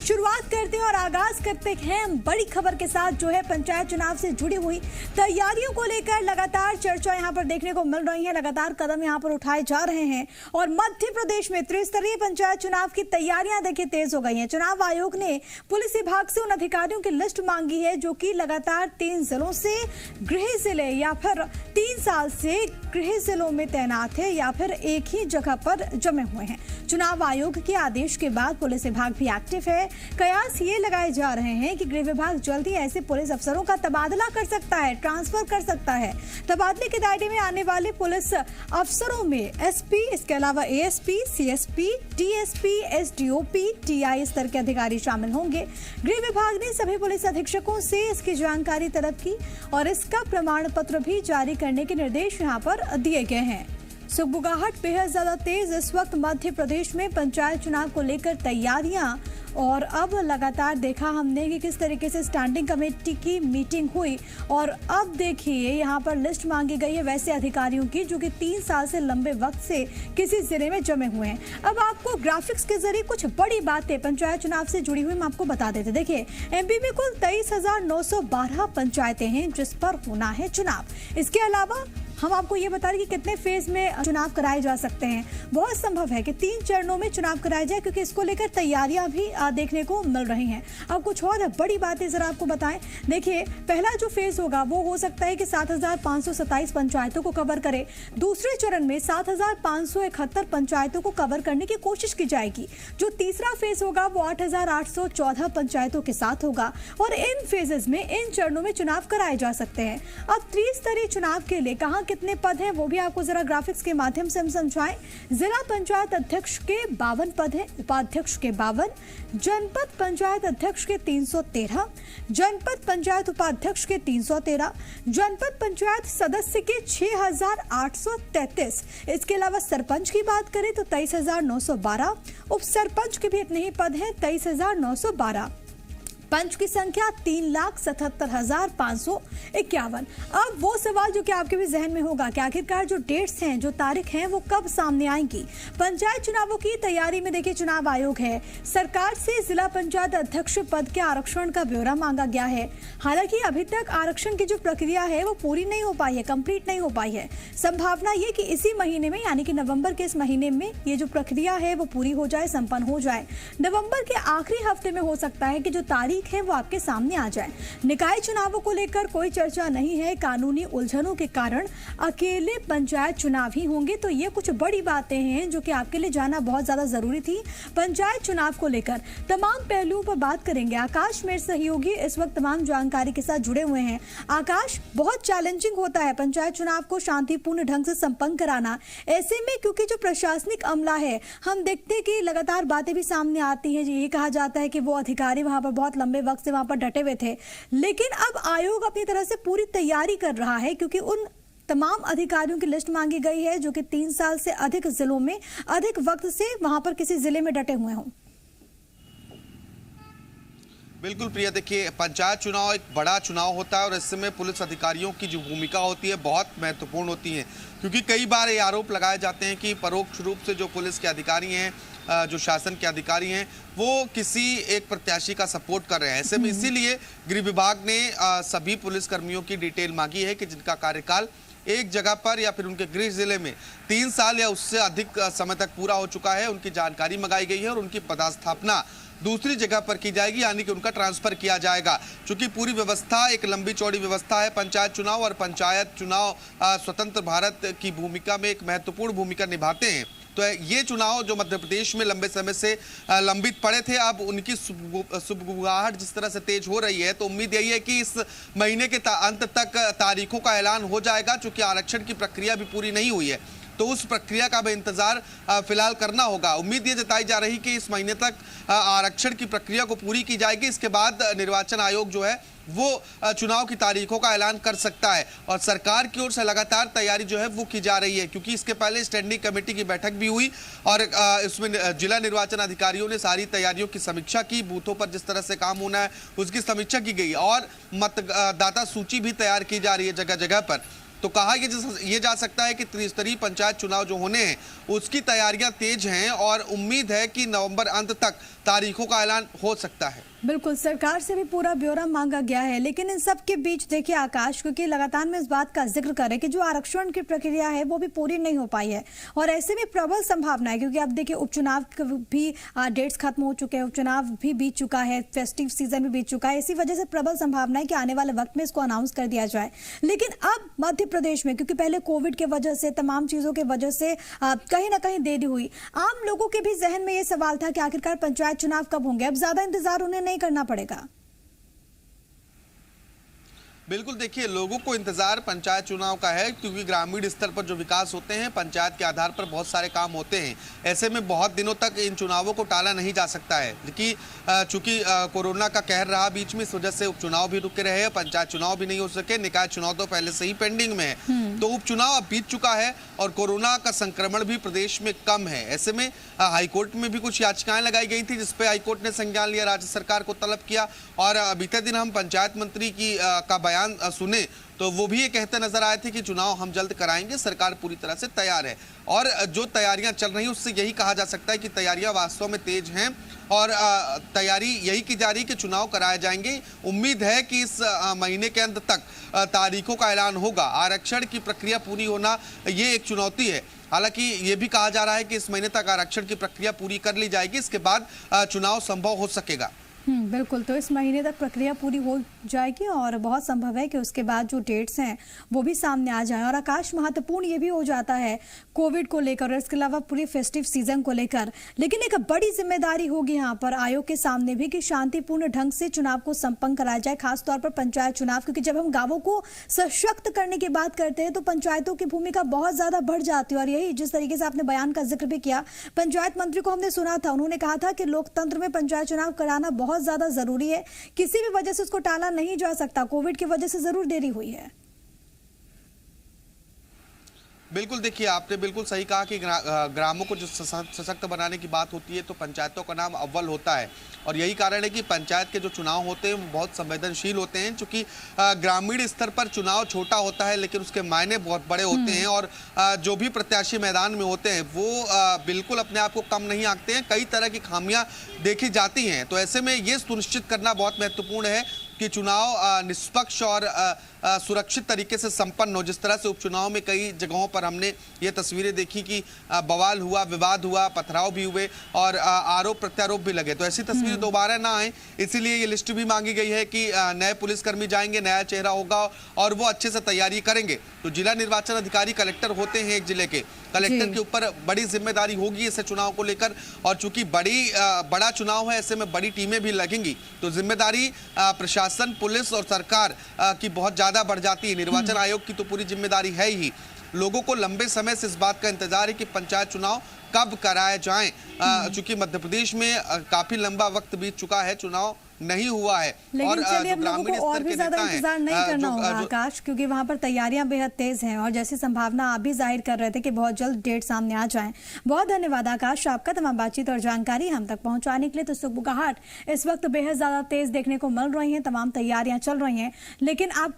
शुरुआत करते हैं और आगाज करते हैं बड़ी खबर के साथ, जो है पंचायत चुनाव से जुड़ी हुई तैयारियों को लेकर लगातार चर्चा यहां पर देखने को मिल रही है। लगातार कदम यहां पर उठाए जा रहे हैं और मध्य प्रदेश में त्रिस्तरीय पंचायत चुनाव की तैयारियां देखिए तेज हो गई हैं। चुनाव आयोग ने पुलिस विभाग से उन अधिकारियों की लिस्ट मांगी है जो कि लगातार 3 जिलों से गृह जिले या फिर 3 साल से गृह जिलों में तैनात है या फिर एक ही जगह पर जमे हुए हैं। चुनाव आयोग के आदेश के बाद पुलिस विभाग भी एक्टिव है। कयास ये लगाए जा रहे हैं कि गृह विभाग जल्द ही ऐसे पुलिस अफसरों का तबादला कर सकता है, ट्रांसफर कर सकता है। तबादले के दायरे में आने वाले पुलिस अफसरों में एसपी, इसके अलावा ASP, CSP, TSP, SDOP, TI स्तर के अधिकारी शामिल होंगे। गृह विभाग ने सभी पुलिस अधीक्षकों से इसकी जानकारी तलब की और इसका प्रमाण पत्र भी जारी करने के निर्देश यहां पर दिए गए हैं। सुगबुगाहट बेहद ज्यादा तेज इस वक्त मध्य प्रदेश में पंचायत चुनाव को लेकर तैयारियां, और अब लगातार देखा हमने कि किस तरीके से स्टैंडिंग कमेटी की मीटिंग हुई और अब देखिए यहां पर लिस्ट मांगी गई है वैसे अधिकारियों की जो कि 3 साल से लंबे वक्त से किसी जिले में जमे हुए हैं। अब आपको ग्राफिक्स के जरिए कुछ बड़ी बातें पंचायत चुनाव से जुड़ी हुई हम आपको बता देते। देखिए, एमपी में कुल 23,912 पंचायतें हैं जिस पर होना है चुनाव। इसके अलावा हम आपको ये बता रहे कि कितने फेज में चुनाव कराए जा सकते हैं। बहुत संभव है कि 3 चरणों में चुनाव कराया जाए क्योंकि इसको लेकर तैयारियां भी देखने को मिल रही हैं। अब कुछ और बड़ी बातें जरा आपको बताएं। देखिए, पहला जो फेज होगा वो हो सकता है कि 7,527 पंचायतों को कवर करे। दूसरे चरण में 7,571 पंचायतों को कवर करने की कोशिश की जाएगी। जो तीसरा फेज होगा वो 8,814 पंचायतों के साथ होगा और इन फेजेस में, इन चरणों में चुनाव कराए जा सकते हैं। अब त्रिस्तरीय चुनाव के लिए कहां कितने पद हैं वो भी आपको जरा ग्राफिक्स के माध्यम से हम समझाएं। जिला पंचायत अध्यक्ष के 52 पद हैं, उपाध्यक्ष के 52, जनपद पंचायत अध्यक्ष के 313, जनपद पंचायत उपाध्यक्ष के 313, जनपद पंचायत सदस्य के 6,833। इसके अलावा सरपंच की बात करें तो 23,912, उप सरपंच के भी इतने ही पद हैं, 23,912। पंच की संख्या 3,77,551। अब वो सवाल जो कि आपके भी जहन में होगा कि आखिरकार जो डेट्स हैं, जो तारीख हैं, वो कब सामने आएंगी। पंचायत चुनावों की तैयारी में देखिए चुनाव आयोग है, सरकार से जिला पंचायत अध्यक्ष पद के आरक्षण का ब्यौरा मांगा गया है। हालांकि अभी तक आरक्षण की जो प्रक्रिया है वो पूरी नहीं हो पाई है, कंप्लीट नहीं हो पाई है। संभावना ये कि इसी महीने में यानी कि नवंबर के इस महीने में ये जो प्रक्रिया है वो पूरी हो जाए, संपन्न हो जाए। नवंबर के आखिरी हफ्ते में हो सकता है कि जो तारीख है वो आपके सामने आ जाए। निकाय चुनावों को लेकर कोई चर्चा नहीं है, कानूनी उलझनों के कारण अकेले पंचायत चुनाव ही होंगे। तो ये कुछ बड़ी बातें हैं जो कि आपके लिए जानना बहुत ज्यादा जरूरी थी। पंचायत चुनाव को लेकर तमाम पहलुओं पर बात करेंगे। आकाश मेरे सहयोगी इस वक्त तमाम जानकारी के साथ जुड़े हुए हैं। आकाश, बहुत चैलेंजिंग होता है पंचायत चुनाव को शांतिपूर्ण ढंग से संपन्न कराना। ऐसे में क्योंकि जो प्रशासनिक अमला है, हम देखते हैं कि लगातार बातें भी सामने आती हैं। ये कहा जाता है कि वो अधिकारी वहां पर बहुत लंबे वक्त से वहां पर डटे हुए थे, लेकिन अब आयोग अपनी तरह से पूरी तैयारी कर रहा है क्योंकि उन तमाम अधिकारियों की लिस्ट मांगी गई है जो कि 3 साल से अधिक जिलों में अधिक वक्त से वहां पर किसी जिले में डटे हुए हों। बिल्कुल प्रिया, देखिए पंचायत चुनाव एक बड़ा चुनाव होता है और इस समय पुलिस अधिकारियों की जो भूमिका होती है बहुत महत्वपूर्ण होती है, क्योंकि कई बार ये आरोप लगाए जाते हैं कि परोक्ष रूप से जो पुलिस के अधिकारी हैं, जो शासन के अधिकारी हैं, वो किसी एक प्रत्याशी का सपोर्ट कर रहे हैं। ऐसे में इसीलिए गृह विभाग ने सभी पुलिसकर्मियों की डिटेल मांगी है कि जिनका कार्यकाल एक जगह पर या फिर उनके गृह जिले में 3 साल या उससे अधिक समय तक पूरा हो चुका है, उनकी जानकारी मंगाई गई है और उनकी पदस्थापना दूसरी जगह पर की जाएगी, यानी कि उनका ट्रांसफर किया जाएगा। चूंकि पूरी व्यवस्था एक लंबी चौड़ी व्यवस्था है पंचायत चुनाव, और पंचायत चुनाव स्वतंत्र भारत की भूमिका में एक महत्वपूर्ण भूमिका निभाते हैं। तो ये चुनाव जो मध्य प्रदेश में लंबे समय से लंबित पड़े थे, अब उनकी सुगबुगाहट जिस तरह से तेज हो रही है, तो उम्मीद यही है कि इस महीने के अंत तक तारीखों का ऐलान हो जाएगा। चूंकि आरक्षण की प्रक्रिया भी पूरी नहीं हुई है, तो उस प्रक्रिया का भी इंतजार फिलहाल करना होगा। उम्मीद ये जताई जा रही कि इस महीने तक आरक्षण की प्रक्रिया को पूरी की जाएगी। इसके बाद निर्वाचन आयोग जो है वो चुनाव की तारीखों का ऐलान कर सकता है और सरकार की ओर से लगातार तैयारी जो है वो की जा रही है, क्योंकि इसके पहले स्टैंडिंग कमेटी की बैठक भी हुई और इसमें जिला निर्वाचन अधिकारियों ने सारी तैयारियों की समीक्षा की। बूथों पर जिस तरह से काम होना है उसकी समीक्षा की गई और मतदाता सूची भी तैयार की जा रही है जगह जगह पर। तो कहा ये जा सकता है कि त्रिस्तरीय पंचायत चुनाव जो होने हैं उसकी तैयारियां तेज हैं और उम्मीद है कि नवंबर अंत तक तारीखों का ऐलान हो सकता है। बिल्कुल, सरकार से भी पूरा ब्यौरा मांगा गया है, लेकिन इन सब के बीच देखिए आकाश, क्योंकि लगातार में इस बात का जिक्र करें कि जो आरक्षण की प्रक्रिया है वो भी पूरी नहीं हो पाई है और ऐसे में प्रबल संभावना है, क्योंकि अब देखिए उपचुनाव भी डेट्स खत्म हो चुके हैं, उपचुनाव भी बीत चुका है, फेस्टिव सीजन भी बीत चुका है। इसी वजह से प्रबल संभावना है कि आने वाले वक्त में इसको अनाउंस कर दिया जाए। लेकिन अब मध्य प्रदेश में, क्योंकि पहले कोविड के वजह से, तमाम चीजों की वजह से कहीं ना कहीं देरी हुई, आम लोगों के भी जहन में ये सवाल था कि आखिरकार पंचायत चुनाव कब होंगे। अब ज्यादा इंतजार उन्हें नहीं करना पड़ेगा। बिल्कुल, देखिए लोगों को इंतजार पंचायत चुनाव का है, क्योंकि ग्रामीण स्तर पर जो विकास होते हैं पंचायत के आधार पर बहुत सारे काम होते हैं। ऐसे में बहुत दिनों तक इन चुनावों को टाला नहीं जा सकता है, क्योंकि चूंकि कोरोना का कहर रहा बीच में, इस वजह से उपचुनाव भी रुके रहे, पंचायत चुनाव भी नहीं हो सके, निकाय चुनाव तो पहले से ही पेंडिंग में है। तो उपचुनाव अब बीत चुका है और कोरोना का संक्रमण भी प्रदेश में कम है। ऐसे में हाईकोर्ट में भी कुछ याचिकाएं लगाई गई थी, जिसपे हाईकोर्ट ने संज्ञान लिया, राज्य सरकार को तलब किया। और बीते दिन हम पंचायत मंत्री का बयान सुने तो वो भी ये कहते नजर आए थे कि चुनाव हम जल्द कराएंगे, सरकार पूरी तरह से तैयार है। और जो तैयारियां चल रही हैं उससे यही कहा जा सकता है कि तैयारियां वास्तव में तेज हैं और तैयारी यही की जा रही है कि चुनाव कराए जाएंगे। उम्मीद है कि इस महीने के अंत तक तारीखों का ऐलान होगा। आरक्षण की प्रक्रिया पूरी होना ये एक चुनौती है, हालांकि ये भी कहा जा रहा है कि इस महीने तक आरक्षण की प्रक्रिया पूरी कर ली जाएगी, इसके बाद चुनाव संभव हो सकेगा। बिल्कुल, तो इस महीने तक प्रक्रिया पूरी हो जाएगी और बहुत संभव है कि उसके बाद जो डेट्स हैं वो भी सामने आ जाएं। और आकाश, महत्वपूर्ण ये भी हो जाता है कोविड को लेकर और इसके अलावा पूरे फेस्टिव सीजन को लेकर। लेकिन एक बड़ी जिम्मेदारी होगी यहाँ पर आयोग के सामने भी कि शांतिपूर्ण ढंग से चुनाव को संपन्न कराया जाए, खासतौर पर पंचायत चुनाव, क्योंकि जब हम गांवों को सशक्त करने की बात करते हैं तो पंचायतों की भूमिका बहुत ज्यादा बढ़ जाती है। और यही जिस तरीके से आपने बयान का जिक्र भी किया, पंचायत मंत्री को हमने सुना था, उन्होंने कहा था कि लोकतंत्र में पंचायत चुनाव कराना बहुत ज्यादा जरूरी है, किसी भी वजह से उसको टाला नहीं जा सकता। कोविड की वजह से जरूर देरी हुई है। बिल्कुल, देखिए आपने बिल्कुल सही कहा कि ग्रामों को जो सशक्त बनाने की बात होती है तो पंचायतों का नाम अव्वल होता है। और यही कारण है कि पंचायत के जो चुनाव होते हैं वो बहुत संवेदनशील होते हैं, क्योंकि ग्रामीण स्तर पर चुनाव छोटा होता है लेकिन उसके मायने बहुत बड़े होते हैं। और जो भी प्रत्याशी मैदान में होते हैं वो बिल्कुल अपने आप को कम नहीं आंकते हैं, कई तरह की खामियां देखी जाती हैं। तो ऐसे में ये सुनिश्चित करना बहुत महत्वपूर्ण है कि चुनाव निष्पक्ष और सुरक्षित तरीके से संपन्न हो। जिस तरह से उपचुनाव में कई जगहों पर हमने ये तस्वीरें देखी कि बवाल हुआ, विवाद हुआ, पथराव भी हुए और आरोप प्रत्यारोप भी लगे, तो ऐसी तस्वीरें दोबारा ना आए, इसीलिए ये लिस्ट भी मांगी गई है कि नए पुलिसकर्मी जाएंगे, नया चेहरा होगा और वो अच्छे से तैयारी करेंगे। तो जिला निर्वाचन अधिकारी कलेक्टर होते हैं एक जिले के, कलेक्टर के ऊपर बड़ी जिम्मेदारी होगी इस चुनाव को लेकर। और चूंकि बड़ा चुनाव है, ऐसे में बड़ी टीमें भी लगेंगी, तो जिम्मेदारी प्रशासन, पुलिस और सरकार की बहुत ज्यादा बढ़ जाती है। निर्वाचन आयोग की तो पूरी जिम्मेदारी है ही। लोगों को लंबे समय से इस बात का इंतजार है कि पंचायत चुनाव कब कराए जाएं, चूंकि मध्य प्रदेश में काफी लंबा वक्त बीत चुका है, चुनाव नहीं हुआ है। लेकिन चलिए अब लोगों को और भी ज्यादा इंतजार नहीं करना होगा आकाश, क्योंकि वहां पर तैयारियां बेहद तेज हैं और जैसी संभावना आप भी जाहिर कर रहे थे कि बहुत जल्द डेट सामने आ जाए। बहुत धन्यवाद आकाश आपका तमाम बातचीत और जानकारी हम तक पहुंचाने के लिए। तो सुगबुगाहट इस वक्त बेहद ज्यादा तेज देखने को मिल रही है, तमाम तैयारियां चल रही हैं, लेकिन आप